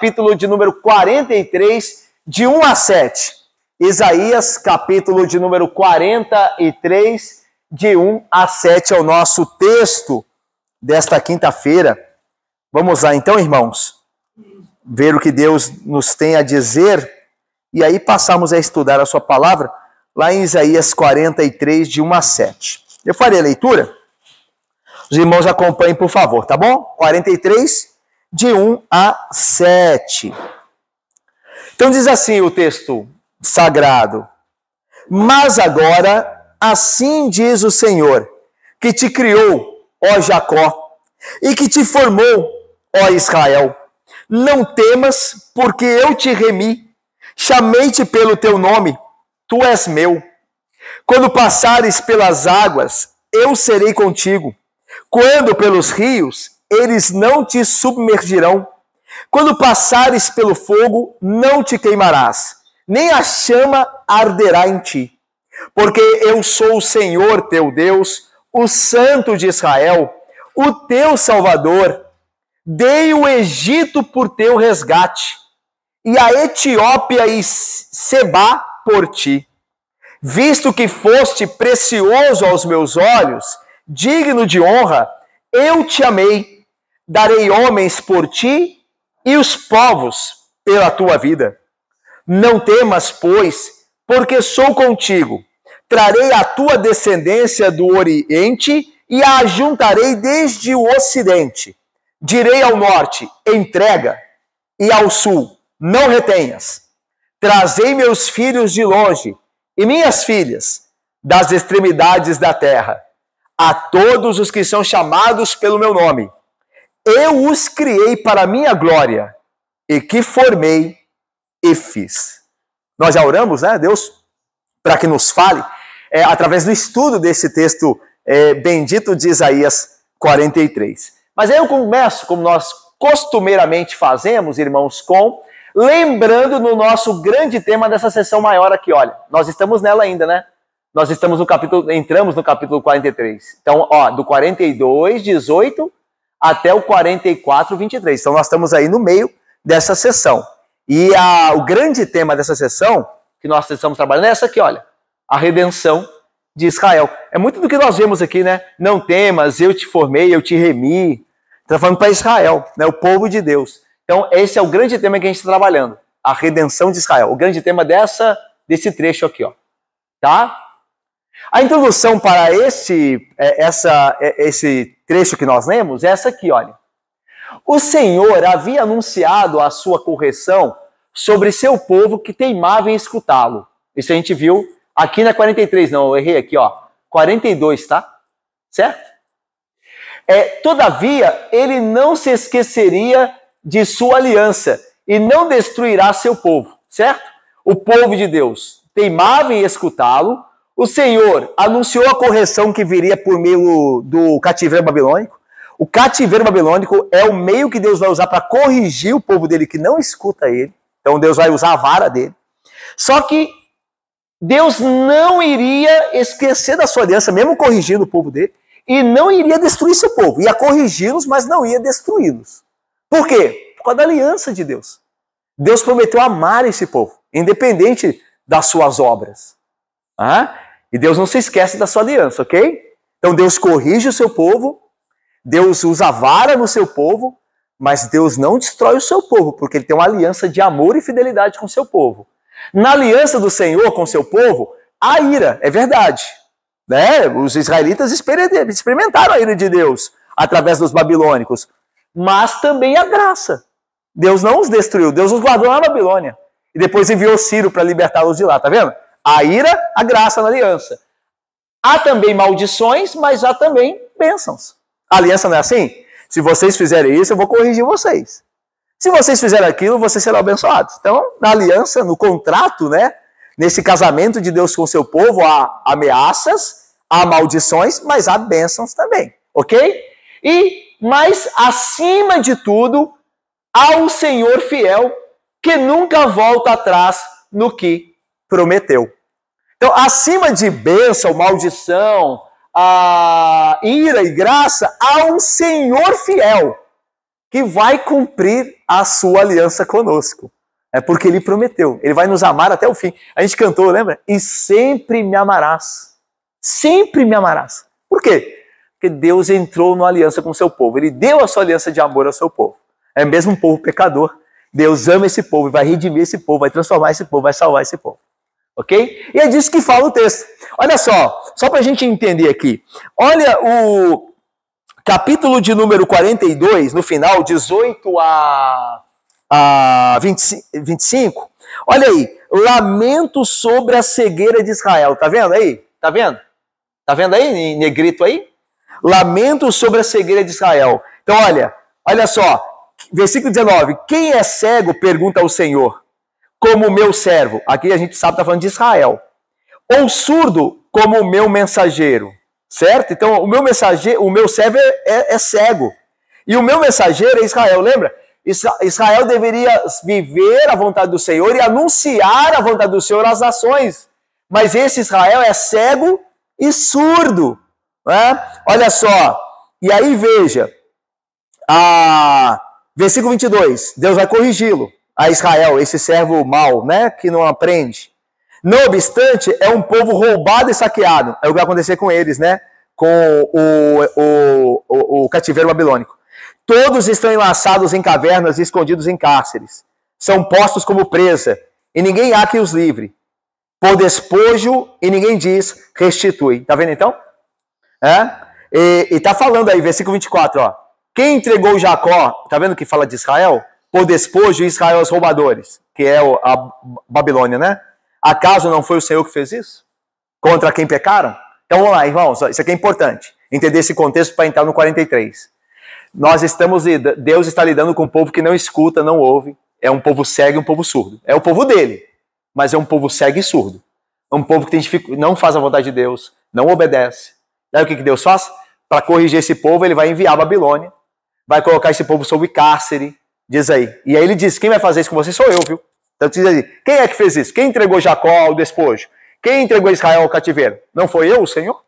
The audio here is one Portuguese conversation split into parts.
capítulo de número 43, de 1 a 7. Isaías, capítulo de número 43, de 1 a 7 é o nosso texto desta quinta-feira. Vamos lá então, irmãos, ver o que Deus nos tem a dizer e aí passamos a estudar a sua palavra lá em Isaías 43, de 1 a 7. Eu farei a leitura. Os irmãos acompanhem, por favor, tá bom? 43, de 1 a 7. Então diz assim o texto sagrado: mas agora, assim diz o Senhor, que te criou, ó Jacó, e que te formou, ó Israel. Não temas, porque eu te remi, chamei-te pelo teu nome, tu és meu. Quando passares pelas águas, eu serei contigo. Quando pelos rios, eles não te submergirão. Quando passares pelo fogo, não te queimarás, nem a chama arderá em ti. Porque eu sou o Senhor teu Deus, o Santo de Israel, o teu Salvador. Dei o Egito por teu resgate, e a Etiópia e Sebá por ti. Visto que foste precioso aos meus olhos, digno de honra, eu te amei. Darei homens por ti e os povos pela tua vida. Não temas, pois, porque sou contigo. Trarei a tua descendência do Oriente e a ajuntarei desde o Ocidente. Direi ao norte, entrega, e ao sul, não retenhas. Trazei meus filhos de longe e minhas filhas das extremidades da terra, a todos os que são chamados pelo meu nome. Eu os criei para a minha glória, e que formei e fiz. Nós já oramos, né, Deus, para que nos fale, através do estudo desse texto bendito de Isaías 43. Mas aí eu começo, como nós costumeiramente fazemos, irmãos, lembrando no nosso grande tema dessa sessão maior aqui, olha, nós estamos nela ainda, né? Nós estamos entramos no capítulo 43. Então, ó, do 42, 18 até o 44, 23. Então, nós estamos aí no meio dessa sessão. E o grande tema dessa sessão, que nós estamos trabalhando, é essa aqui, olha, a redenção de Israel. É muito do que nós vemos aqui, né? Não temas, eu te formei, eu te remi. Está falando para Israel, né? O povo de Deus. Então, esse é o grande tema que a gente está trabalhando, a redenção de Israel. O grande tema desse trecho aqui, ó. Tá? A introdução para esse trecho que nós lemos é essa aqui, olha. O Senhor havia anunciado a sua correção sobre seu povo que teimava em escutá-lo. Isso a gente viu aqui na 43, não, eu errei aqui, ó. 42, tá? Certo? Todavia, ele não se esqueceria de sua aliança e não destruirá seu povo, certo? O povo de Deus teimava em escutá-lo. O Senhor anunciou a correção que viria por meio do cativeiro babilônico. O cativeiro babilônico é o meio que Deus vai usar para corrigir o povo dele que não escuta ele. Então Deus vai usar a vara dele. Só que Deus não iria esquecer da sua aliança, mesmo corrigindo o povo dele, e não iria destruir seu povo. Ia corrigi-los, mas não ia destruí-los. Por quê? Por causa da aliança de Deus. Deus prometeu amar esse povo, independente das suas obras. E Deus não se esquece da sua aliança, ok? Então Deus corrige o seu povo, Deus usa a vara no seu povo, mas Deus não destrói o seu povo, porque ele tem uma aliança de amor e fidelidade com o seu povo. Na aliança do Senhor com o seu povo, há ira, é verdade. Né? Os israelitas experimentaram a ira de Deus através dos babilônicos, mas também a graça. Deus não os destruiu, Deus os guardou na Babilônia. E depois enviou Ciro para libertá-los de lá, tá vendo? A ira, a graça na aliança. Há também maldições, mas há também bênçãos. A aliança não é assim? Se vocês fizerem isso, eu vou corrigir vocês. Se vocês fizerem aquilo, vocês serão abençoados. Então, na aliança, no contrato, né? Nesse casamento de Deus com o seu povo, há ameaças, há maldições, mas há bênçãos também, ok? Mas, acima de tudo, há o Senhor fiel, que nunca volta atrás no que prometeu. Então, acima de bênção, maldição, ira e graça, há um Senhor fiel, que vai cumprir a sua aliança conosco. É porque ele prometeu. Ele vai nos amar até o fim. A gente cantou, lembra? E sempre me amarás. Sempre me amarás. Por quê? Porque Deus entrou numa aliança com o seu povo. Ele deu a sua aliança de amor ao seu povo. É mesmo um povo pecador. Deus ama esse povo e vai redimir esse povo, vai transformar esse povo, vai salvar esse povo. Ok? E é disso que fala o texto. Olha só para a gente entender aqui. Olha o capítulo de número 42, no final, 18 a 25. Olha aí. Lamento sobre a cegueira de Israel. Tá vendo aí? Tá vendo? Tá vendo aí, em negrito aí? Lamento sobre a cegueira de Israel. Então, olha só. Versículo 19. Quem é cego, pergunta ao Senhor, como o meu servo. Aqui a gente sabe que está falando de Israel. Ou surdo, como o meu mensageiro. Certo? Então, o meu mensageiro, o meu servo é cego. E o meu mensageiro é Israel. Lembra? Israel deveria viver a vontade do Senhor e anunciar a vontade do Senhor às nações. Mas esse Israel é cego e surdo. Né? Olha só. E aí veja. Versículo 22. Deus vai corrigi-lo. A Israel, esse servo mau, né? Que não aprende. Não obstante, é um povo roubado e saqueado. É o que vai acontecer com eles, né? Com o cativeiro babilônico. Todos estão enlaçados em cavernas e escondidos em cárceres. São postos como presa, e ninguém há que os livre. Por despojo, e ninguém diz, restitui. Tá vendo então? E tá falando aí, versículo 24, ó. Quem entregou Jacó, tá vendo que fala de Israel? Por despojo, Israel aos roubadores, que é a Babilônia, né? Acaso não foi o Senhor que fez isso? Contra quem pecaram? Então vamos lá, irmãos, isso aqui é importante. Entender esse contexto para entrar no 43. Deus está lidando com um povo que não escuta, não ouve. É um povo cego e um povo surdo. É o povo dele, mas é um povo cego e surdo. É um povo que não faz a vontade de Deus, não obedece. Daí o que Deus faz? Para corrigir esse povo, ele vai enviar a Babilônia, vai colocar esse povo sob cárcere, diz aí. E aí ele diz, quem vai fazer isso com você sou eu, viu? Então diz aí, quem é que fez isso? Quem entregou Jacó ao despojo? Quem entregou Israel ao cativeiro? Não foi eu, o Senhor?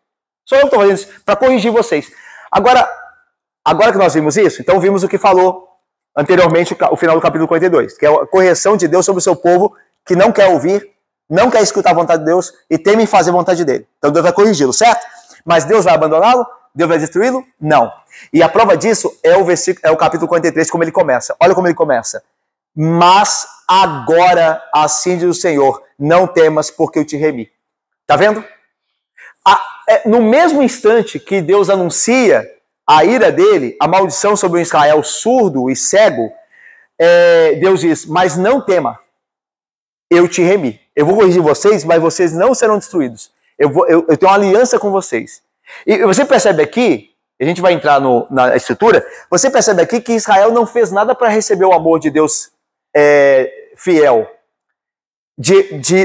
Sou eu que estou fazendo isso, para corrigir vocês. Agora que nós vimos isso, então vimos o que falou anteriormente, o final do capítulo 42, que é a correção de Deus sobre o seu povo que não quer ouvir, não quer escutar a vontade de Deus e teme fazer a vontade dele. Então Deus vai corrigi-lo, certo? Mas Deus vai abandoná-lo? Deus vai destruí-lo? Não. E a prova disso é o capítulo 43, como ele começa. Olha como ele começa. Mas agora, assim diz o Senhor, não temas, porque eu te remi. Tá vendo? No mesmo instante que Deus anuncia a ira dele, a maldição sobre o Israel surdo e cego, Deus diz, mas não tema, eu te remi. Eu vou corrigir vocês, mas vocês não serão destruídos. Eu tenho uma aliança com vocês. E você percebe aqui, a gente vai entrar na estrutura, você percebe aqui que Israel não fez nada para receber o amor de Deus fiel.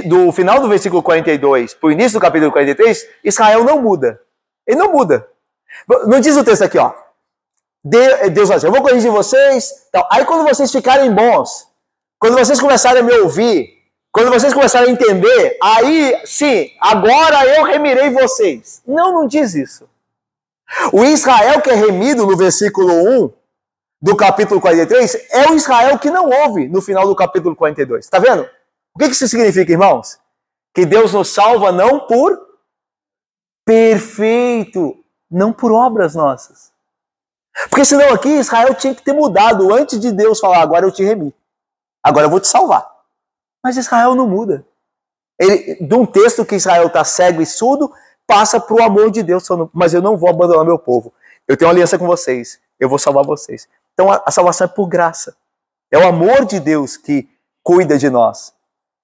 Do final do versículo 42 para o início do capítulo 43, Israel não muda. Ele não muda. Não diz o texto aqui, ó. Deus vai dizer, eu vou corrigir vocês. Então, aí quando vocês ficarem bons, quando vocês começarem a me ouvir, quando vocês começarem a entender, aí sim, agora eu remirei vocês. Não diz isso. O Israel que é remido no versículo 1 do capítulo 43 é o Israel que não ouve no final do capítulo 42. Está vendo? O que isso significa, irmãos? Que Deus nos salva não por perfeito, não por obras nossas. Porque senão aqui Israel tinha que ter mudado antes de Deus falar, agora eu te remi. Agora eu vou te salvar. Mas Israel não muda. De um texto que Israel está cego e surdo, passa para o amor de Deus. Mas eu não vou abandonar meu povo. Eu tenho uma aliança com vocês. Eu vou salvar vocês. Então a salvação é por graça. É o amor de Deus que cuida de nós.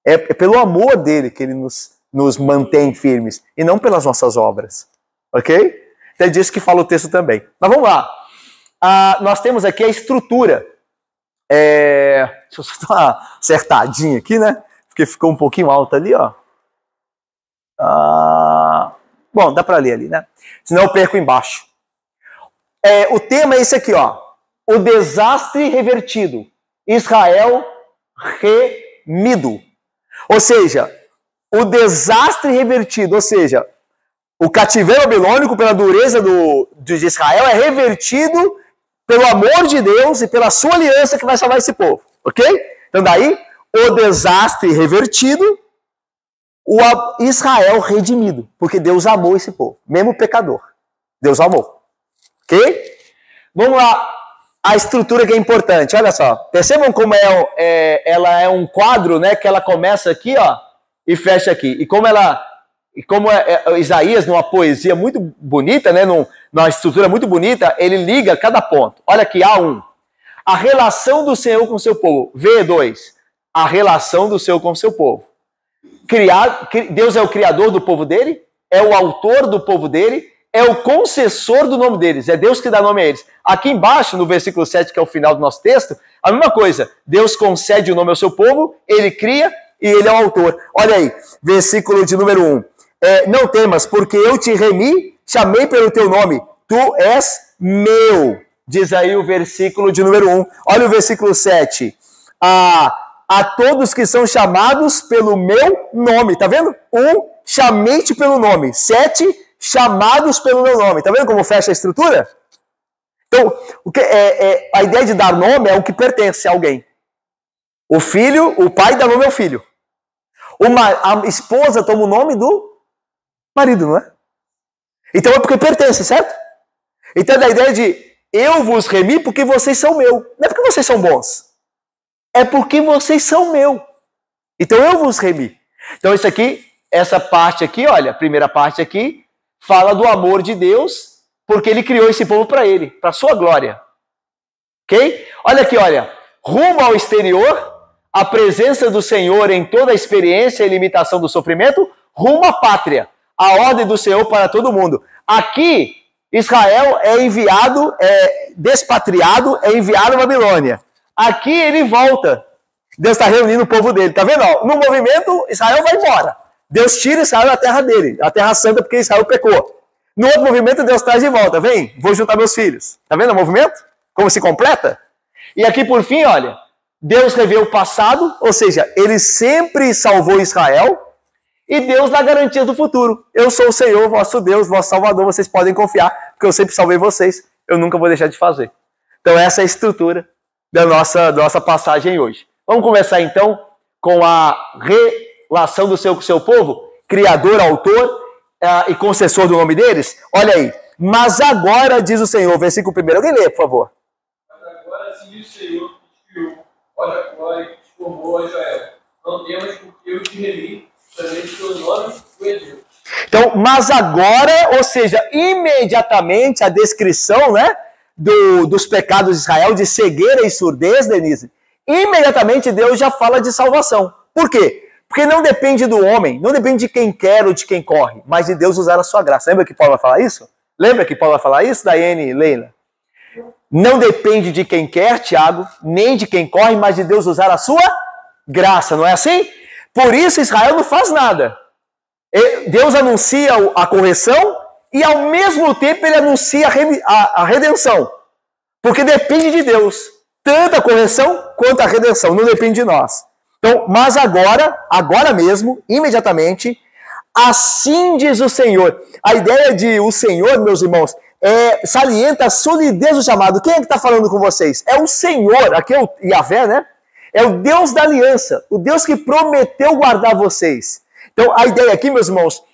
É pelo amor dele que ele nos mantém firmes. E não pelas nossas obras. Ok? Até disso que fala o texto também. Mas vamos lá. Nós temos aqui a estrutura. Deixa eu só dar uma acertadinha aqui, né? Porque ficou um pouquinho alto ali, ó. Bom, dá para ler ali, né? Senão eu perco embaixo. O tema é esse aqui, ó. O desastre revertido. Israel remido. Ou seja, o desastre revertido. Ou seja, o cativeiro babilônico pela dureza de Israel é revertido pelo amor de Deus e pela sua aliança que vai salvar esse povo, ok? Então daí, o desastre revertido, o Israel redimido, porque Deus amou esse povo, mesmo pecador, Deus amou, ok? Vamos lá, a estrutura que é importante, olha só, percebam como ela é um quadro, né, que ela começa aqui, ó, e fecha aqui, e como Isaías, numa poesia muito bonita, né, numa estrutura muito bonita, ele liga cada ponto. Olha aqui, A1, a relação do Senhor com o seu povo. V2, a relação do Senhor com o seu povo. Deus é o criador do povo dele, é o autor do povo dele, é o concessor do nome deles, é Deus que dá nome a eles. Aqui embaixo, no versículo 7, que é o final do nosso texto, a mesma coisa, Deus concede o nome ao seu povo, ele cria e ele é o autor. Olha aí, versículo de número 1. Não temas, porque eu te remi, chamei pelo teu nome, tu és meu. Diz aí o versículo de número 1. Olha o versículo 7. A todos que são chamados pelo meu nome. Tá vendo? 1, chamei-te pelo nome. 7, chamados pelo meu nome. Tá vendo como fecha a estrutura? Então, a ideia de dar nome é o que pertence a alguém. O filho, o pai dá nome ao filho. A esposa toma o nome do marido, não é? Então é porque pertence, certo? Então é da ideia de eu vos remi porque vocês são meu. Não é porque vocês são bons. É porque vocês são meu. Então eu vos remi. Então isso aqui, essa parte aqui, olha, a primeira parte aqui, fala do amor de Deus, porque ele criou esse povo para ele, para sua glória. Ok? Olha aqui, olha. Rumo ao exterior, a presença do Senhor em toda a experiência e limitação do sofrimento, rumo à pátria. A ordem do Senhor para todo mundo. Aqui, Israel é enviado, despatriado, é enviado à Babilônia. Aqui ele volta. Deus está reunindo o povo dele. Tá vendo? No movimento, Israel vai embora. Deus tira Israel da terra dele, a terra santa, porque Israel pecou. No outro movimento, Deus traz de volta. Vem, vou juntar meus filhos. Tá vendo o movimento? Como se completa? E aqui, por fim, olha, Deus revê o passado, ou seja, ele sempre salvou Israel, e Deus dá garantias do futuro. Eu sou o Senhor, vosso Deus, vosso Salvador, vocês podem confiar, porque eu sempre salvei vocês, eu nunca vou deixar de fazer. Então essa é a estrutura da nossa passagem hoje. Vamos começar então com a relação do Senhor com o seu povo, criador, autor e concessor do nome deles. Olha aí, mas agora diz o Senhor, versículo 1, alguém lê, por favor. Mas agora se diz o Senhor que te criou, olha a glória que te formou a Israel. Não temas porque eu te remi. Então, mas agora, ou seja, imediatamente a descrição, né, dos pecados de Israel, de cegueira e surdez, Denise, imediatamente Deus já fala de salvação. Por quê? Porque não depende do homem, não depende de quem quer ou de quem corre, mas de Deus usar a sua graça. Lembra que Paulo vai falar isso? Lembra que Paulo vai falar isso, Daiane e Leila? Não depende de quem quer, Tiago, nem de quem corre, mas de Deus usar a sua graça, não é assim? Por isso Israel não faz nada. Deus anuncia a correção e ao mesmo tempo ele anuncia a redenção. Porque depende de Deus. Tanto a correção quanto a redenção. Não depende de nós. Então, mas agora mesmo, imediatamente, assim diz o Senhor. A ideia de o Senhor, meus irmãos, salienta a solidez do chamado. Quem é que está falando com vocês? É o Senhor, aqui é o Yahvé, né? É o Deus da aliança, o Deus que prometeu guardar vocês. Então, a ideia aqui, meus irmãos,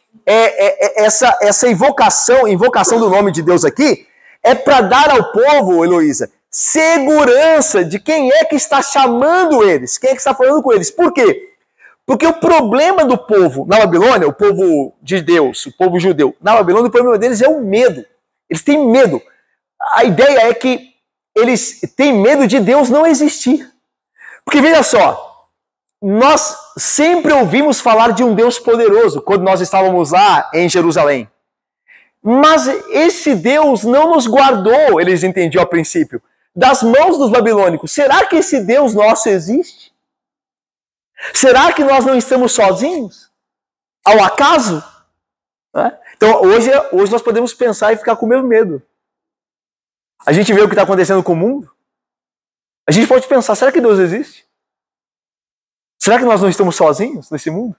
essa invocação do nome de Deus aqui, é para dar ao povo, Heloísa, segurança de quem é que está chamando eles, quem é que está falando com eles. Por quê? Porque o problema do povo na Babilônia, o povo de Deus, o povo judeu, na Babilônia, o problema deles é o medo. Eles têm medo. A ideia é que eles têm medo de Deus não existir. Porque veja só, nós sempre ouvimos falar de um Deus poderoso quando nós estávamos lá em Jerusalém. Mas esse Deus não nos guardou, eles entendiam a princípio, das mãos dos babilônicos. Será que esse Deus nosso existe? Será que nós não estamos sozinhos? Ao acaso? Então hoje nós podemos pensar e ficar com o mesmo medo. A gente vê o que está acontecendo com o mundo. A gente pode pensar, será que Deus existe? Será que nós não estamos sozinhos nesse mundo?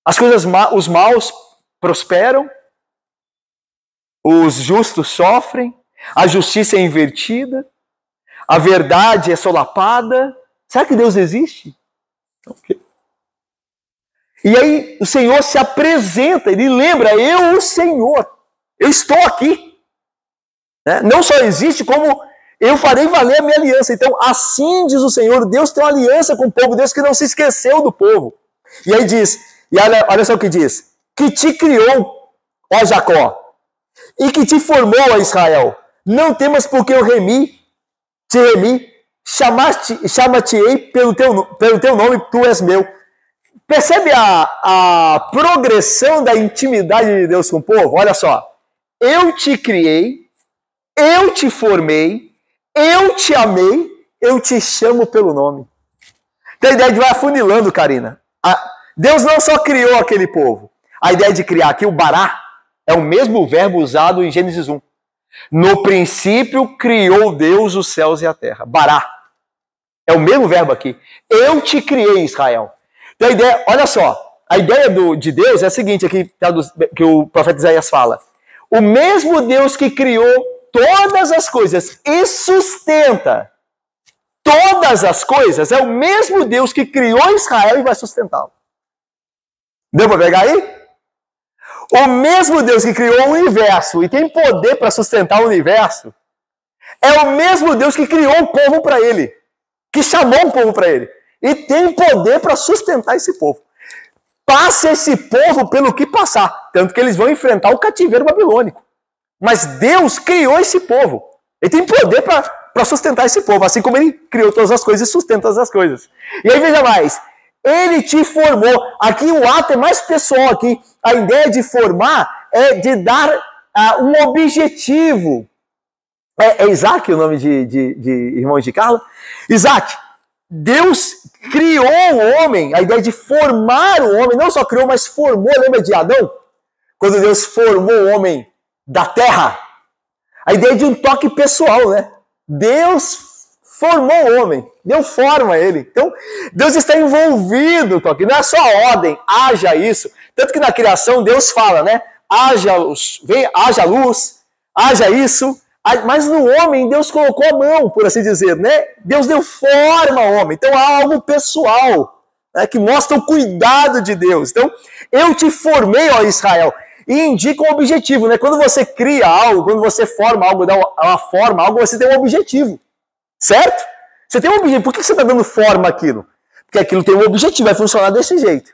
As coisas, os maus prosperam, os justos sofrem, A justiça é invertida, a verdade é solapada. Será que Deus existe? Okay. E aí o Senhor se apresenta, ele lembra, eu, o Senhor, eu estou aqui. Né? Não só existe, como eu farei valer a minha aliança. Então, assim diz o Senhor, Deus tem uma aliança com o povo, Deus que não se esqueceu do povo. E aí diz, e olha só o que diz, que te criou, ó Jacó, e que te formou, ó Israel. Não temas porque eu te remi, chama-te-ei pelo teu nome, tu és meu. Percebe a progressão da intimidade de Deus com o povo? Olha só, eu te criei, eu te formei, eu te amei, eu te chamo pelo nome. Então a ideia de vai afunilando, Karina. Deus não só criou aquele povo. A ideia de criar aqui, o bará, é o mesmo verbo usado em Gênesis 1. No princípio criou Deus os céus e a terra. Bará. É o mesmo verbo aqui. Eu te criei, Israel. Então a ideia, olha só, a ideia de Deus é a seguinte, aqui que o profeta Isaías fala. O mesmo Deus que criou todas as coisas e sustenta todas as coisas, é o mesmo Deus que criou Israel e vai sustentá-lo. Deu para pegar aí? O mesmo Deus que criou o universo e tem poder para sustentar o universo, é o mesmo Deus que criou o povo para ele, que chamou o povo para ele, e tem poder para sustentar esse povo. Passa esse povo pelo que passar, tanto que eles vão enfrentar o cativeiro babilônico. Mas Deus criou esse povo. Ele tem poder para sustentar esse povo, assim como ele criou todas as coisas e sustenta todas as coisas. E aí veja mais, ele te formou. Aqui o ato é mais pessoal aqui. A ideia de formar é de dar um objetivo. É Isaac o nome de irmão de Carla? Isaac, Deus criou o homem, a ideia de formar o homem, não só criou, mas formou. Lembra de Adão? Quando Deus formou o homem da terra. A ideia de um toque pessoal, né? Deus formou o homem, deu forma a ele. Então, Deus está envolvido com aquilo. Não é só ordem, haja isso. Tanto que na criação Deus fala, né? Haja luz, haja isso. Mas no homem Deus colocou a mão, por assim dizer, né? Deus deu forma ao homem. Então há algo pessoal, né, que mostra o cuidado de Deus. Então, eu te formei, ó Israel. E indica um objetivo, né? Quando você cria algo, quando você forma algo, dá uma forma a algo, você tem um objetivo. Certo? Você tem um objetivo. Por que você está dando forma àquilo? Porque aquilo tem um objetivo, vai funcionar desse jeito.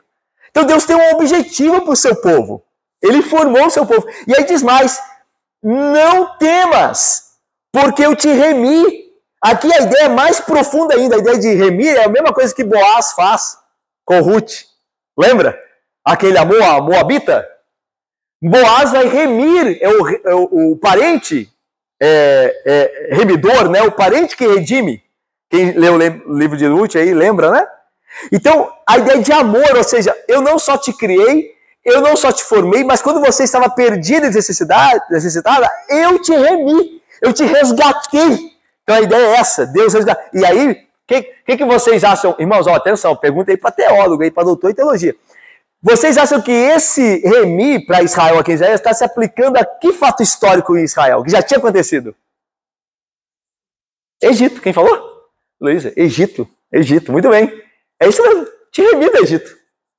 Então Deus tem um objetivo para o seu povo. Ele formou o seu povo. E aí diz mais, não temas, porque eu te remi. Aqui a ideia é mais profunda ainda. A ideia de remir é a mesma coisa que Boaz faz com Ruth. Lembra? Aquele amor a Moabita? Boaz vai remir, o parente remidor, né? O parente que redime. Quem leu o livro de Ruth aí, lembra, né? Então, a ideia de amor, ou seja, eu não só te criei, eu não só te formei, mas quando você estava perdida e necessitada, eu te remi, eu te resgatei. Então a ideia é essa, Deus resgatou. E aí, o que vocês acham? Irmãos, ó, atenção, pergunta aí para teólogo, aí para doutor em teologia. Vocês acham que esse remi para Israel aqui em Israel está se aplicando a que fato histórico em Israel? Que já tinha acontecido? Egito, quem falou? Luísa, Egito, muito bem. É isso mesmo, te remi do Egito.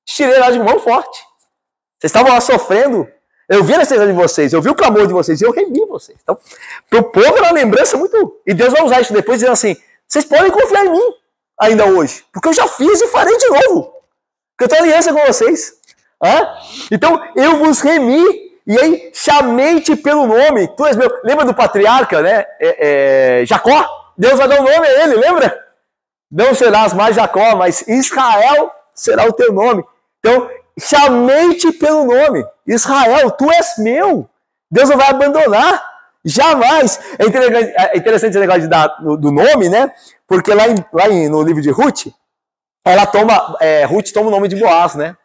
Te tirei lá de mão forte. Vocês estavam lá sofrendo, eu vi a necessidade de vocês, eu vi o clamor de vocês e eu remi vocês. Então, para o povo era uma lembrança muito... E Deus vai usar isso depois dizendo assim, vocês podem confiar em mim ainda hoje, porque eu já fiz e farei de novo. Porque eu tenho aliança com vocês. Então, eu vos remi, e aí chamei-te pelo nome. Tu és meu. Lembra do patriarca, né? Jacó? Deus vai dar um nome a ele, lembra? Não serás mais Jacó, mas Israel será o teu nome. Então, chamei-te pelo nome. Israel, tu és meu. Deus não vai abandonar. Jamais. É interessante esse negócio de dar do nome, né? Porque no livro de Ruth, Ruth toma o nome de Boaz, né?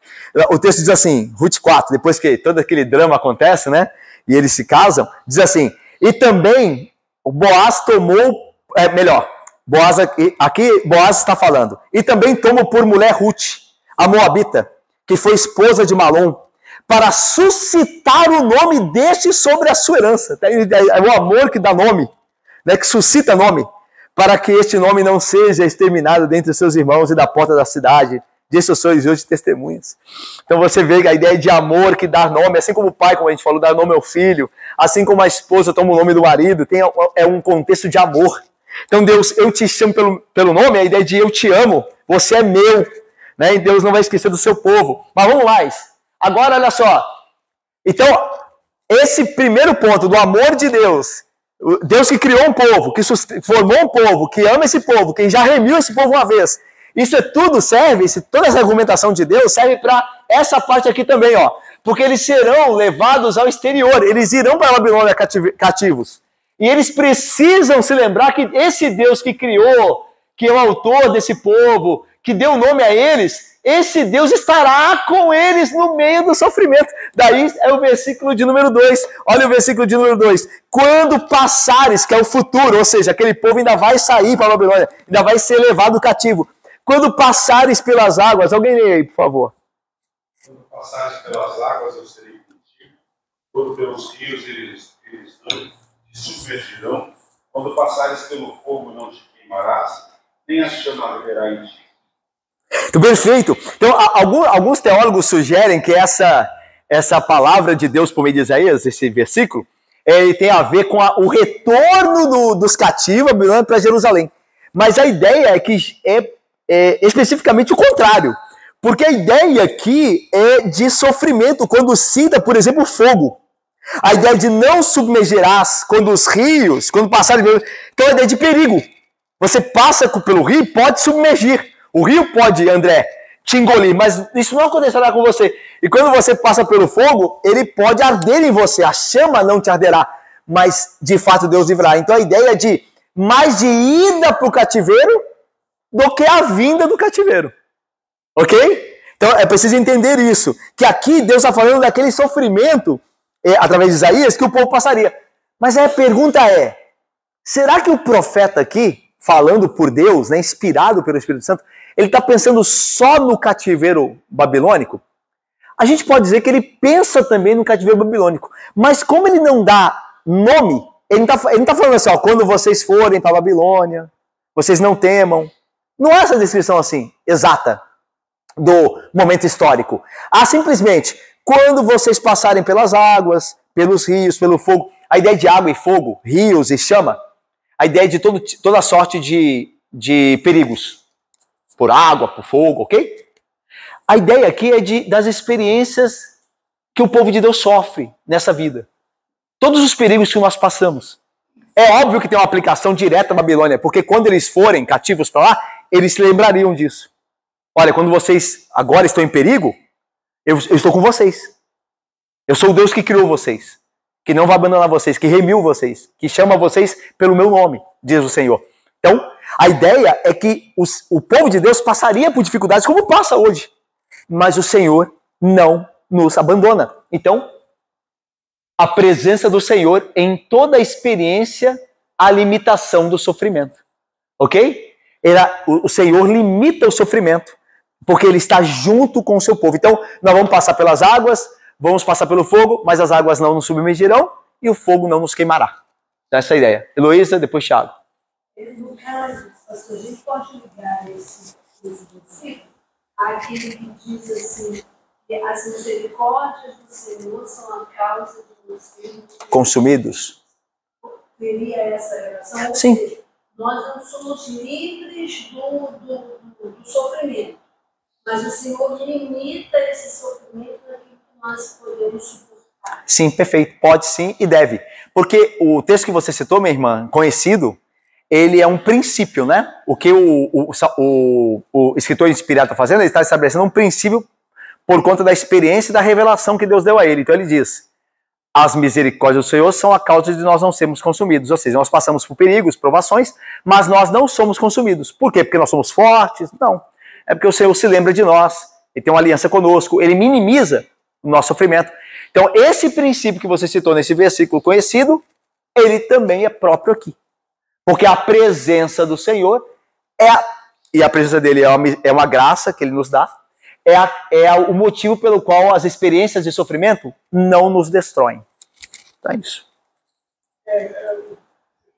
O texto diz assim, Ruth 4, depois que todo aquele drama acontece, né? E eles se casam, diz assim, e também o Boaz tomou, Boaz aqui Boaz está falando, e também tomou por mulher Ruth, a Moabita, que foi esposa de Malom, para suscitar o nome deste sobre a sua herança. É o amor que dá nome, né, que suscita nome, para que este nome não seja exterminado dentre os seus irmãos e da porta da cidade. Disso sois hoje testemunhas. Então você vê a ideia de amor que dá nome, assim como o pai, como a gente falou, dá nome ao filho, assim como a esposa toma o nome do marido, é um contexto de amor. Então Deus, eu te chamo pelo nome, a ideia de eu te amo, você é meu, né? E Deus não vai esquecer do seu povo. Mas vamos lá, agora olha só. Então, esse primeiro ponto do amor de Deus, Deus que criou um povo, que formou um povo, que ama esse povo, que já remiu esse povo uma vez, isso tudo serve, toda essa argumentação de Deus serve para essa parte aqui também, ó. Porque eles serão levados ao exterior, eles irão para a Babilônia cativos. E eles precisam se lembrar que esse Deus que criou, que é o autor desse povo, que deu nome a eles, esse Deus estará com eles no meio do sofrimento. Daí é o versículo de número 2. Olha o versículo de número 2. Quando passares, que é o futuro, ou seja, aquele povo ainda vai sair para a Babilônia, ainda vai ser levado cativo. Quando passares pelas águas, alguém lê aí, por favor. Quando passares pelas águas, eu serei contigo. Quando pelos rios, eles não te submergirão. Quando passares pelo fogo, não te queimarás, nem a chama arderá em ti. Perfeito. Então, alguns teólogos sugerem que essa palavra de Deus por meio de Isaías, esse versículo, ele tem a ver com o retorno dos cativos para Jerusalém. Mas a ideia é que especificamente o contrário. Porque a ideia aqui é de sofrimento, quando cita, por exemplo, o fogo. A ideia de não submergirás, quando os rios, quando passarem... Então a ideia de perigo. Você passa pelo rio, pode submergir. O rio pode, André, te engolir, mas isso não acontecerá com você. E quando você passa pelo fogo, ele pode arder em você. A chama não te arderá, mas de fato Deus livrará. Então a ideia é de mais de ida para o cativeiro do que a vinda do cativeiro. Ok? Então é preciso entender isso. Que aqui Deus está falando daquele sofrimento, através de Isaías, que o povo passaria. Mas a pergunta é, será que o profeta aqui, falando por Deus, né, inspirado pelo Espírito Santo, ele está pensando só no cativeiro babilônico? A gente pode dizer que ele pensa também no cativeiro babilônico. Mas como ele não dá nome, ele não está falando assim, ó, quando vocês forem para a Babilônia, vocês não temam. Não é essa descrição assim, exata, do momento histórico. Simplesmente, quando vocês passarem pelas águas, pelos rios, pelo fogo, a ideia de água e fogo, rios e chama, a ideia de toda sorte de perigos, por água, por fogo, ok? A ideia aqui é das experiências que o povo de Deus sofre nessa vida. Todos os perigos que nós passamos. É óbvio que tem uma aplicação direta à Babilônia, porque quando eles forem cativos para lá, eles se lembrariam disso. Olha, quando vocês agora estão em perigo, eu estou com vocês. Eu sou o Deus que criou vocês, que não vai abandonar vocês, que remiu vocês, que chama vocês pelo meu nome, diz o Senhor. Então, a ideia é que o povo de Deus passaria por dificuldades como passa hoje, mas o Senhor não nos abandona. Então, a presença do Senhor em toda a experiência, a limitação do sofrimento. Ok? O Senhor limita o sofrimento, porque Ele está junto com o seu povo. Então, nós vamos passar pelas águas, vamos passar pelo fogo, mas as águas não nos submergirão e o fogo não nos queimará. Essa é a ideia. Heloísa, depois Thiago. No caso, a gente pode ligar esse versículo àquele que diz assim, que as misericórdias do Senhor são a causa de nós sermos consumidos. Teria essa relação? Sim. Ou seja, nós não somos livres do sofrimento, mas o Senhor limita esse sofrimento naquilo que nós podemos suportar. Sim, perfeito. Pode sim e deve. Porque o texto que você citou, minha irmã, conhecido, ele é um princípio, né? O que o escritor inspirado está fazendo, ele está estabelecendo um princípio por conta da experiência e da revelação que Deus deu a ele. Então ele diz, as misericórdias do Senhor são a causa de nós não sermos consumidos. Ou seja, nós passamos por perigos, provações, mas nós não somos consumidos. Por quê? Porque nós somos fortes? Não. É porque o Senhor se lembra de nós, Ele tem uma aliança conosco, Ele minimiza o nosso sofrimento. Então esse princípio que você citou nesse versículo conhecido, ele também é próprio aqui. Porque a presença do Senhor e a presença dele é uma graça que ele nos dá, é o motivo pelo qual as experiências de sofrimento não nos destroem. Então é isso.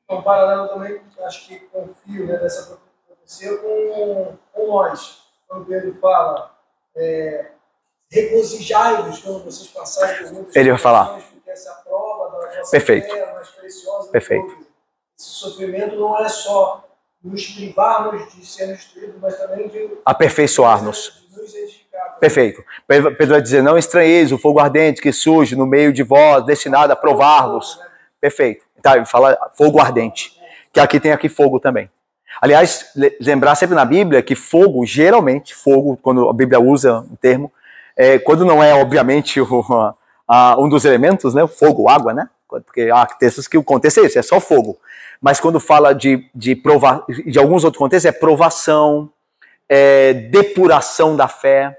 Um paralelo também, acho que confio, né, dessa profecia com nós. Quando Pedro fala, regozijai-vos quando vocês passarem por muitas Ele vai falar. Porque essa prova da nossa Perfeito. fé é mais preciosa. Perfeito. Esse sofrimento não é só nos privarmos de sermos destruídos, mas também de aperfeiçoar-nos. nos edificar. Perfeito. Pedro vai dizer, não estranheis o fogo ardente que surge no meio de vós, destinado a provar-vos. Perfeito. Tá, ele fala fogo ardente. Que aqui tem fogo também. Aliás, lembrar sempre na Bíblia que fogo, geralmente, fogo, quando a Bíblia usa o termo, quando não é, obviamente, um dos elementos, né? Fogo, água, né? Porque há textos que o contexto é esse, é só fogo. Mas quando fala de alguns outros contextos, é provação, depuração da fé.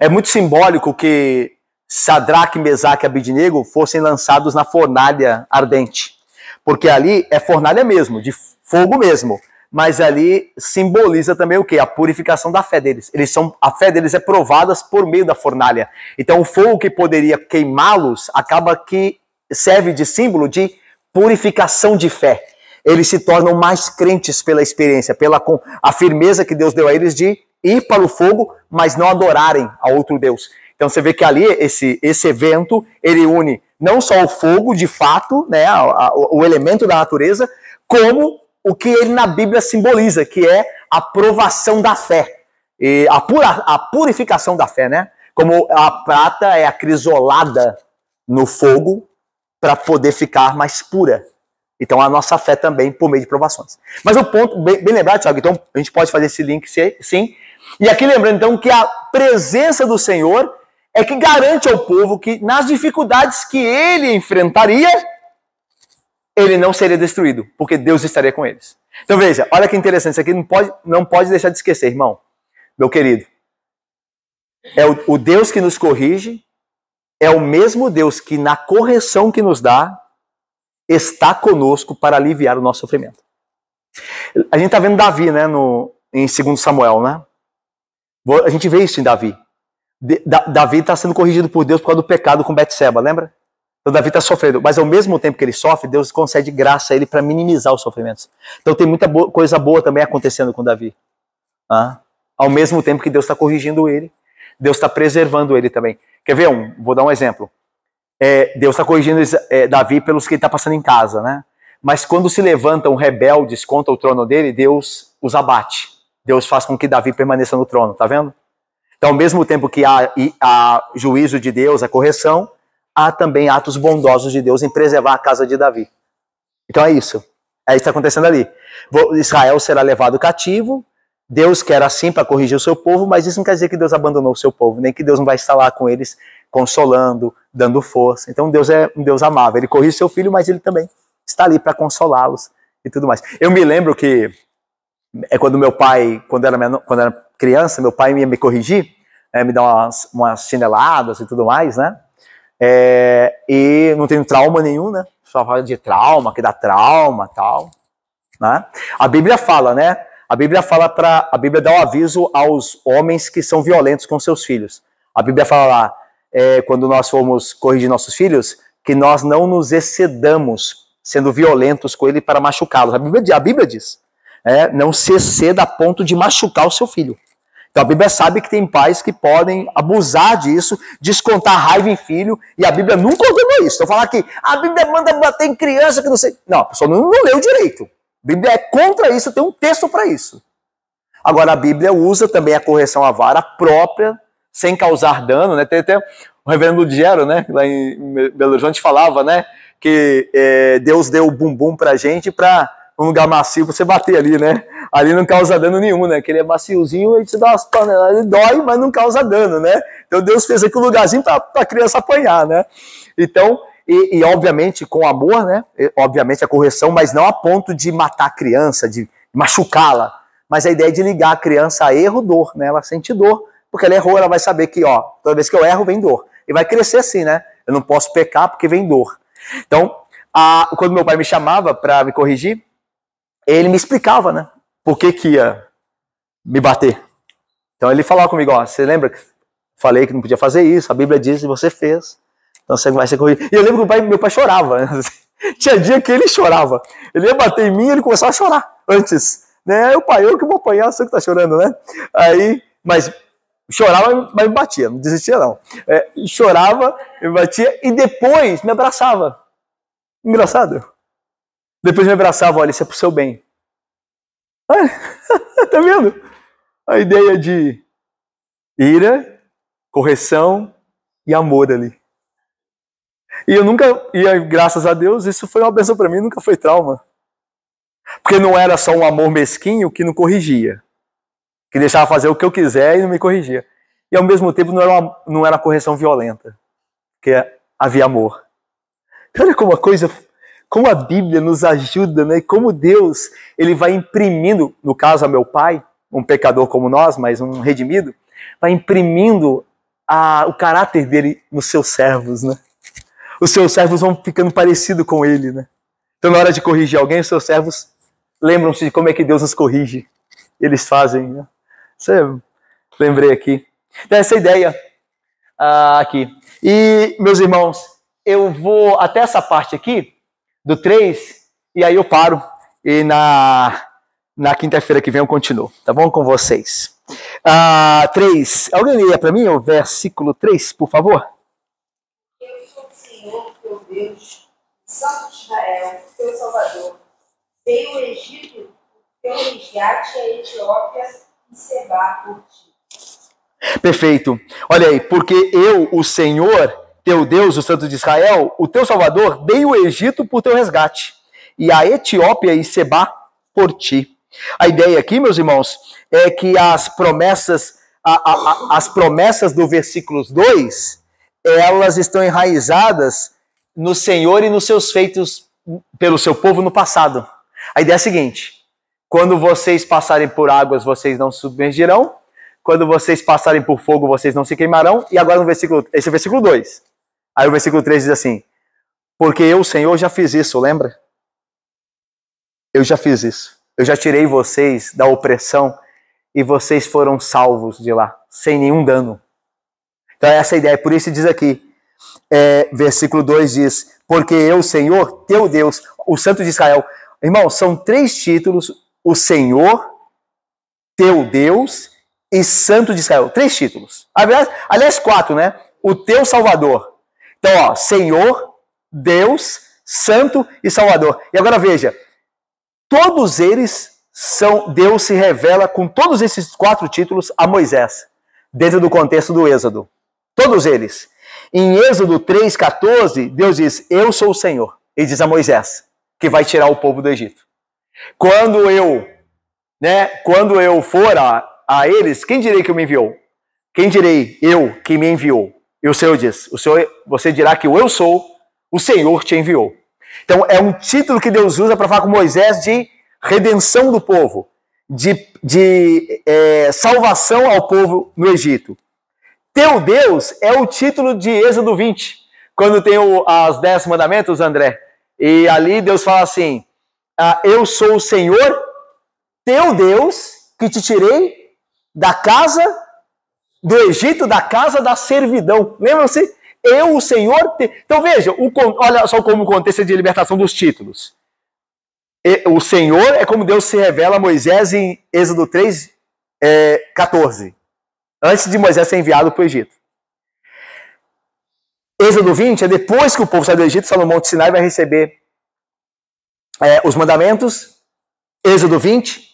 É muito simbólico que Sadraque, Mesaque e Abednego fossem lançados na fornalha ardente. Porque ali é fornalha mesmo, de fogo mesmo. Mas ali simboliza também o quê? A purificação da fé deles. A fé deles é provada por meio da fornalha. Então o fogo que poderia queimá-los acaba que serve de símbolo de purificação de fé. Eles se tornam mais crentes pela experiência, pela a firmeza que Deus deu a eles de ir para o fogo, mas não adorarem a outro Deus. Então você vê que ali esse evento, ele une não só o fogo de fato, né, o elemento da natureza, como o que ele na Bíblia simboliza, que é a provação da fé, e a purificação da fé, né? Como a prata é acrisolada no fogo para poder ficar mais pura. Então a nossa fé também por meio de provações. Mas o ponto, bem lembrado, Thiago, então a gente pode fazer esse link sim. E aqui lembrando então que a presença do Senhor é que garante ao povo que nas dificuldades que ele enfrentaria, ele não seria destruído, porque Deus estaria com eles. Então veja, olha que interessante, isso aqui não pode deixar de esquecer, irmão, meu querido. É o Deus que nos corrige, é o mesmo Deus que na correção que nos dá, está conosco para aliviar o nosso sofrimento. A gente está vendo Davi, né, em 2 Samuel, né? A gente vê isso em Davi. Davi está sendo corrigido por Deus por causa do pecado com Betseba, lembra? Então Davi está sofrendo, mas ao mesmo tempo que ele sofre, Deus concede graça a ele para minimizar os sofrimentos. Então tem muita coisa boa também acontecendo com Davi. Ao mesmo tempo que Deus está corrigindo ele, Deus está preservando ele também. Quer ver vou dar um exemplo. Deus está corrigindo Davi pelos que ele está passando em casa, né? Mas quando se levantam rebeldes contra o trono dele, Deus os abate. Deus faz com que Davi permaneça no trono, tá vendo? Então, ao mesmo tempo que há juízo de Deus, a correção, há também atos bondosos de Deus em preservar a casa de Davi. Então é isso. É isso que está acontecendo ali. Israel será levado cativo, Deus quer assim para corrigir o seu povo, mas isso não quer dizer que Deus abandonou o seu povo, nem que Deus não vai estar lá com eles, consolando, dando força. Então Deus é um Deus amável. Ele corrige seu filho, mas ele também está ali para consolá-los e tudo mais. Eu me lembro que quando meu pai, quando era criança, meu pai ia me corrigir, me dar umas chineladas e tudo mais, né? E não tenho trauma nenhum, né? Só fala de trauma, que dá trauma e tal, né? A Bíblia fala, né? A Bíblia dá um aviso aos homens que são violentos com seus filhos. A Bíblia fala lá, quando nós formos corrigir nossos filhos, que nós não nos excedamos sendo violentos com ele para machucá-los. A Bíblia diz, não se exceda a ponto de machucar o seu filho. Então a Bíblia sabe que tem pais que podem abusar disso, descontar raiva em filho, e a Bíblia nunca ordenou isso. Então falar que a Bíblia manda bater em criança que não sei... Não, a pessoa não leu direito. A Bíblia é contra isso, tem um texto para isso. Agora a Bíblia usa também a correção à vara própria, sem causar dano, né? Tem até o reverendo Ludiero, né? Lá em Belo Horizonte falava, né? Que Deus deu o bumbum pra gente pra um lugar macio pra você bater ali, né? Ali não causa dano nenhum, né? Que ele é maciozinho, a gente dá umas paneladas, ele dói, mas não causa dano, né? Então Deus fez aqui um lugarzinho pra criança apanhar, né? Então, e obviamente com amor, né? Obviamente a correção, mas não a ponto de matar a criança, de machucá-la. Mas a ideia é de ligar a criança a erro, dor, né? Ela sente dor, porque ela errou, ela vai saber que, toda vez que eu erro, vem dor. E vai crescer assim, né? Eu não posso pecar porque vem dor. Então, quando meu pai me chamava para me corrigir, ele me explicava, né? Por que ia me bater. Então ele falava comigo, você lembra que falei que não podia fazer isso, a Bíblia diz que você fez, então você vai ser corrigido. E eu lembro que meu pai chorava, né? Tinha dia que ele chorava, ele ia bater em mim e ele começava a chorar antes, né? O pai, eu que vou apanhar, você que tá chorando, né? Aí, mas chorava, mas me batia, não desistia não. Chorava, me batia e depois me abraçava. Engraçado. Depois me abraçava, olha, isso é pro seu bem. Tá vendo? A ideia de ira, correção e amor ali. E eu nunca, graças a Deus, isso foi uma bênção para mim, nunca foi trauma. Porque não era só um amor mesquinho que não corrigia. Que deixava fazer o que eu quiser e não me corrigia. E ao mesmo tempo não era correção violenta. Porque havia amor. Então olha como a Bíblia nos ajuda, né? Como Deus, ele vai imprimindo, no caso a meu pai, um pecador como nós, mas um redimido, vai imprimindo o caráter dele nos seus servos, né? Os seus servos vão ficando parecidos com ele, né? Então na hora de corrigir alguém, os seus servos lembram-se de como é que Deus nos corrige. Eles fazem, né? Isso eu lembrei aqui. Então essa ideia aqui. E, meus irmãos, eu vou até essa parte aqui, do 3, e aí eu paro, e na quinta-feira que vem eu continuo, tá bom? Com vocês. 3, alguém leia para mim o versículo 3, por favor? Eu sou o Senhor, teu Deus, Santo de Israel, teu Salvador. Veio o Egito, teu resgate, a Etiópia e Sebá por ti. Perfeito. Olha aí, porque eu, o Senhor, teu Deus, o Santo de Israel, o teu Salvador, dei o Egito por teu resgate, e a Etiópia e Sebá por ti. A ideia aqui, meus irmãos, é que as promessas do versículo 2, elas estão enraizadas no Senhor e nos seus feitos pelo seu povo no passado. A ideia é a seguinte: quando vocês passarem por águas, vocês não se submergirão. Quando vocês passarem por fogo, vocês não se queimarão. E agora esse é o versículo 2. Aí o versículo 3 diz assim: porque eu, Senhor, já fiz isso, lembra? Eu já fiz isso. Eu já tirei vocês da opressão e vocês foram salvos de lá, sem nenhum dano. Então essa é a ideia. Por isso diz aqui, versículo 2 diz: porque eu, Senhor, teu Deus, o Santo de Israel. Irmão, são 3 títulos: o Senhor, teu Deus e Santo de Israel. 3 títulos. Aliás, 4, né? O teu Salvador. Então, Senhor, Deus, Santo e Salvador. E agora veja, todos eles Deus se revela com todos esses 4 títulos a Moisés, dentro do contexto do Êxodo. Todos eles. Em Êxodo 3,14, Deus diz: eu sou o Senhor. Ele diz a Moisés, que vai tirar o povo do Egito. Quando eu for a eles, quem direi que me enviou? Quem direi eu que me enviou? E o Senhor diz: você dirá que eu sou, o Senhor te enviou. Então é um título que Deus usa para falar com Moisés de redenção do povo, de salvação ao povo no Egito. Teu Deus é o título de Êxodo 20, quando tem os 10 mandamentos, André. E ali Deus fala assim: eu sou o Senhor, teu Deus, que te tirei da casa do Egito, da casa da servidão. Lembram-se? Eu, o Senhor... Então veja, olha só como o contexto de libertação dos títulos. O Senhor é como Deus se revela a Moisés em Êxodo 3:14, antes de Moisés ser enviado para o Egito. Êxodo 20 é depois que o povo sai do Egito, Salomão de Sinai vai receber os mandamentos. Êxodo 20,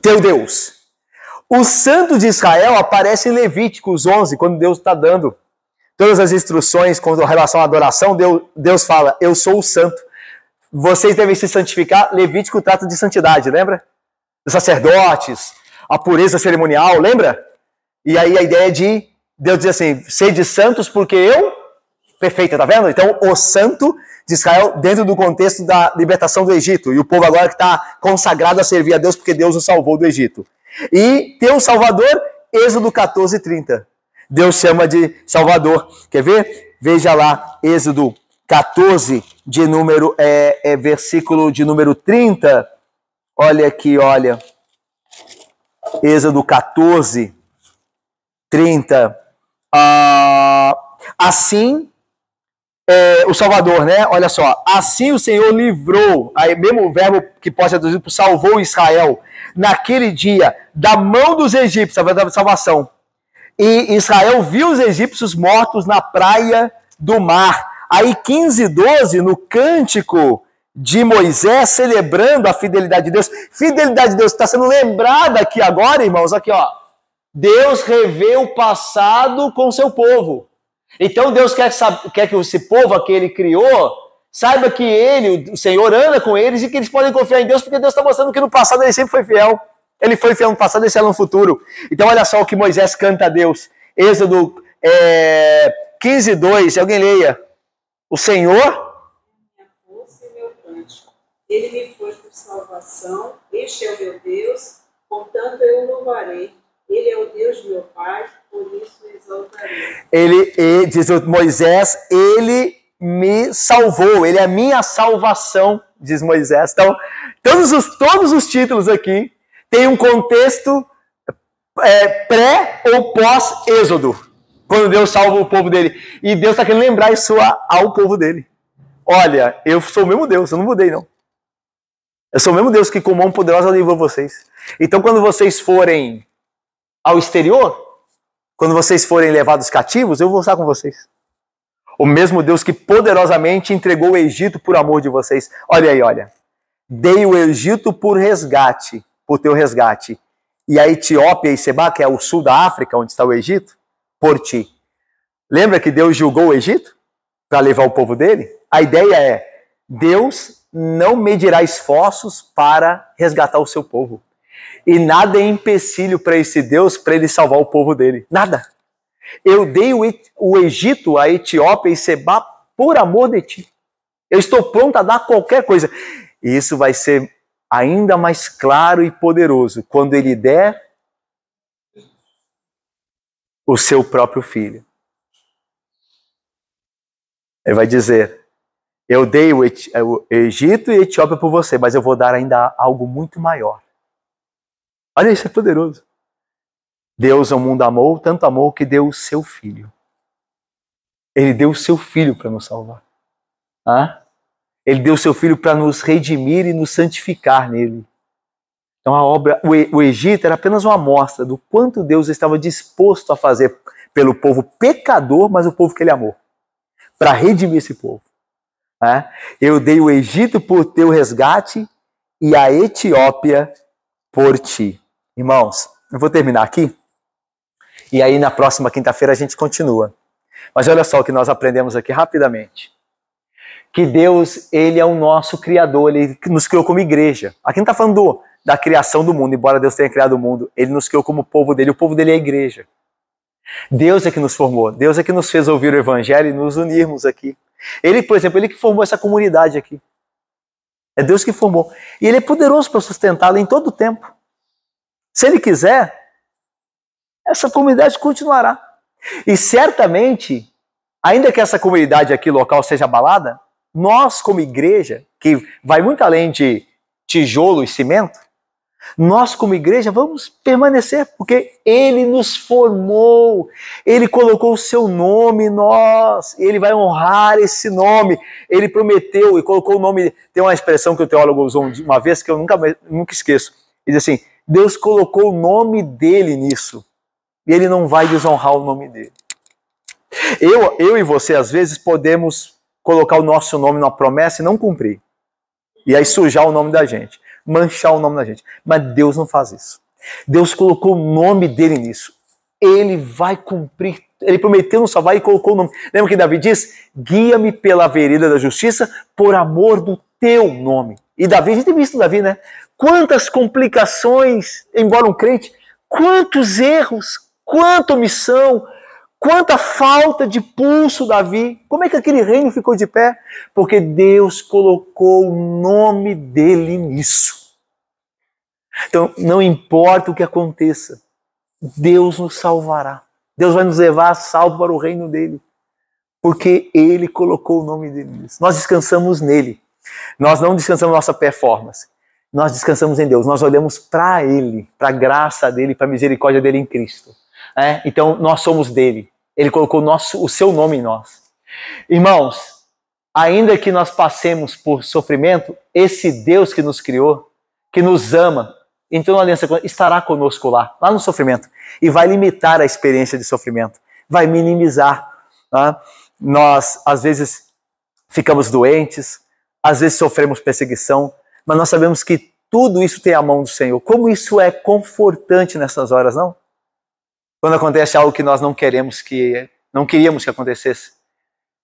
teu Deus. O Santo de Israel aparece em Levíticos 11, quando Deus está dando todas as instruções com relação à adoração. Deus fala: eu sou o santo. Vocês devem se santificar. Levítico trata de santidade, lembra? Os sacerdotes, a pureza cerimonial, lembra? E aí a ideia de Deus dizer assim: sede santos porque eu, perfeita, tá vendo? Então o santo de Israel dentro do contexto da libertação do Egito. E o povo agora que está consagrado a servir a Deus porque Deus o salvou do Egito. E teu Salvador, Êxodo 14:30. Deus chama de Salvador. Quer ver? Veja lá, Êxodo 14, versículo de número 30. Olha aqui, olha. Êxodo 14, 30. Assim, o Salvador, né? Olha só. Assim o Senhor livrou, aí mesmo o verbo que pode ser traduzido por salvou Israel, naquele dia, da mão dos egípcios, a verdadeira salvação. E Israel viu os egípcios mortos na praia do mar. Aí 15:12, no cântico de Moisés, celebrando a fidelidade de Deus. Fidelidade de Deus está sendo lembrada aqui agora, irmãos, aqui ó. Deus revê o passado com o seu povo. Então Deus quer que esse povo que ele criou, saiba que ele, o Senhor, anda com eles e que eles podem confiar em Deus, porque Deus está mostrando que no passado ele sempre foi fiel. Ele foi fiel no passado e fiel no futuro. Então olha só o que Moisés canta a Deus. Êxodo 15:2, alguém leia. O Senhor... Minha força e meu cântico. Ele me foi por salvação. Este é o meu Deus, portanto eu o louvarei. Ele é o Deus do meu Pai, por isso o exaltarei. Diz Moisés, ele me salvou, ele é a minha salvação, diz Moisés. Então, todos os títulos aqui têm um contexto pré ou pós-êxodo, quando Deus salva o povo dele. E Deus está querendo lembrar isso ao povo dele. Olha, eu sou o mesmo Deus, eu não mudei não. Eu sou o mesmo Deus que com mão poderosa livrou vocês. Então, quando vocês forem ao exterior, quando vocês forem levados cativos, eu vou estar com vocês. O mesmo Deus que poderosamente entregou o Egito por amor de vocês. Olha aí, olha. Dei o Egito por resgate, por teu resgate. E a Etiópia e Seba, que é o sul da África, onde está o Egito, por ti. Lembra que Deus julgou o Egito para levar o povo dele? A ideia é, Deus não medirá esforços para resgatar o seu povo. E nada é empecilho para esse Deus, para ele salvar o povo dele. Nada. Eu dei o Egito, a Etiópia e Seba por amor de ti. Eu estou pronto a dar qualquer coisa. E isso vai ser ainda mais claro e poderoso quando ele der o seu próprio filho. Ele vai dizer, eu dei o Egito e a Etiópia por você, mas eu vou dar ainda algo muito maior. Olha, isso é poderoso. Deus ao mundo amou, tanto amou que deu o seu filho. Ele deu o seu filho para nos salvar. Ele deu o seu filho para nos redimir e nos santificar nele. Então a obra, o Egito era apenas uma amostra do quanto Deus estava disposto a fazer pelo povo pecador, mas o povo que ele amou, para redimir esse povo. Eu dei o Egito por teu resgate e a Etiópia por ti. Irmãos, eu vou terminar aqui, e aí na próxima quinta-feira a gente continua. Mas olha só o que nós aprendemos aqui rapidamente. Que Deus, ele é o nosso Criador, ele nos criou como igreja. Aqui não está falando da criação do mundo, embora Deus tenha criado o mundo, ele nos criou como povo dele, o povo dele é a igreja. Deus é que nos formou, Deus é que nos fez ouvir o evangelho e nos unirmos aqui. Ele, por exemplo, ele que formou essa comunidade aqui. É Deus que formou. E ele é poderoso para sustentá-la em todo o tempo. Se ele quiser, essa comunidade continuará. E certamente, ainda que essa comunidade aqui local seja abalada, nós como igreja, que vai muito além de tijolo e cimento, nós como igreja vamos permanecer, porque ele nos formou, ele colocou o seu nome em nós, ele vai honrar esse nome, ele prometeu e colocou o nome. Tem uma expressão que o teólogo usou uma vez que eu nunca esqueço, ele diz assim, Deus colocou o nome dele nisso, e ele não vai desonrar o nome dele. Eu e você, às vezes, podemos colocar o nosso nome numa promessa e não cumprir. E aí sujar o nome da gente, manchar o nome da gente. Mas Deus não faz isso. Deus colocou o nome dele nisso. Ele vai cumprir. Ele prometeu nos salvar e colocou o nome. Lembra que Davi diz? Guia-me pela vereda da justiça por amor do teu nome. E Davi, a gente tem visto Davi, né? Quantas complicações, embora um crente, quantos erros, quanta omissão, quanta falta de pulso, Davi. Como é que aquele reino ficou de pé? Porque Deus colocou o nome dele nisso. Então, não importa o que aconteça, Deus nos salvará. Deus vai nos levar a salvo para o reino dele. Porque ele colocou o nome dele nisso. Nós descansamos nele. Nós não descansamos na nossa performance. Nós descansamos em Deus. Nós olhamos para ele, para a graça dele, para a misericórdia dele em Cristo. Então, nós somos dele. Ele colocou o seu nome em nós. Irmãos, ainda que nós passemos por sofrimento, esse Deus que nos criou, que nos ama, então a aliança estará conosco lá no sofrimento, e vai limitar a experiência de sofrimento, vai minimizar. Tá? Nós, às vezes, ficamos doentes, às vezes sofremos perseguição, mas nós sabemos que tudo isso tem a mão do Senhor. Como isso é confortante nessas horas, não? Quando acontece algo que nós não queríamos que acontecesse.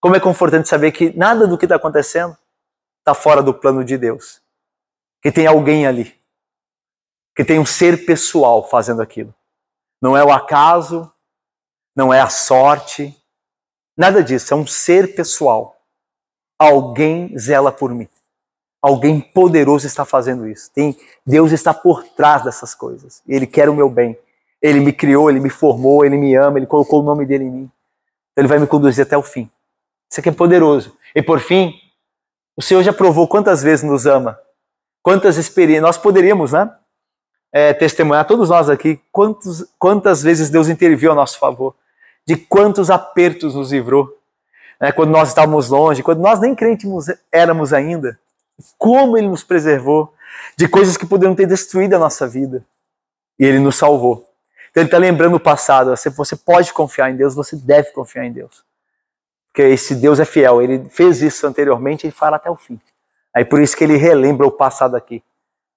Como é confortante saber que nada do que está acontecendo está fora do plano de Deus. Que tem alguém ali. Que tem um ser pessoal fazendo aquilo. Não é o acaso, não é a sorte, nada disso. É um ser pessoal. Alguém zela por mim. Alguém poderoso está fazendo isso. Deus está por trás dessas coisas. Ele quer o meu bem. Ele me criou, Ele me formou, Ele me ama, Ele colocou o nome dele em mim. Ele vai me conduzir até o fim. Isso aqui é poderoso. E por fim, o Senhor já provou quantas vezes nos ama. Quantas experiências. Nós poderíamos, né? Testemunhar, todos nós aqui, quantas vezes Deus interviu a nosso favor. De quantos apertos nos livrou. Quando nós estávamos longe, quando nós nem crentes éramos ainda. Como Ele nos preservou de coisas que poderiam ter destruído a nossa vida. E Ele nos salvou. Então Ele está lembrando o passado. Você pode confiar em Deus, você deve confiar em Deus. Porque esse Deus é fiel. Ele fez isso anteriormente e ele fará até o fim. Aí por isso que Ele relembra o passado aqui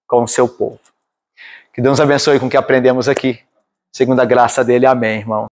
com o seu povo. Que Deus abençoe com o que aprendemos aqui. Segundo a graça dele, amém, irmão.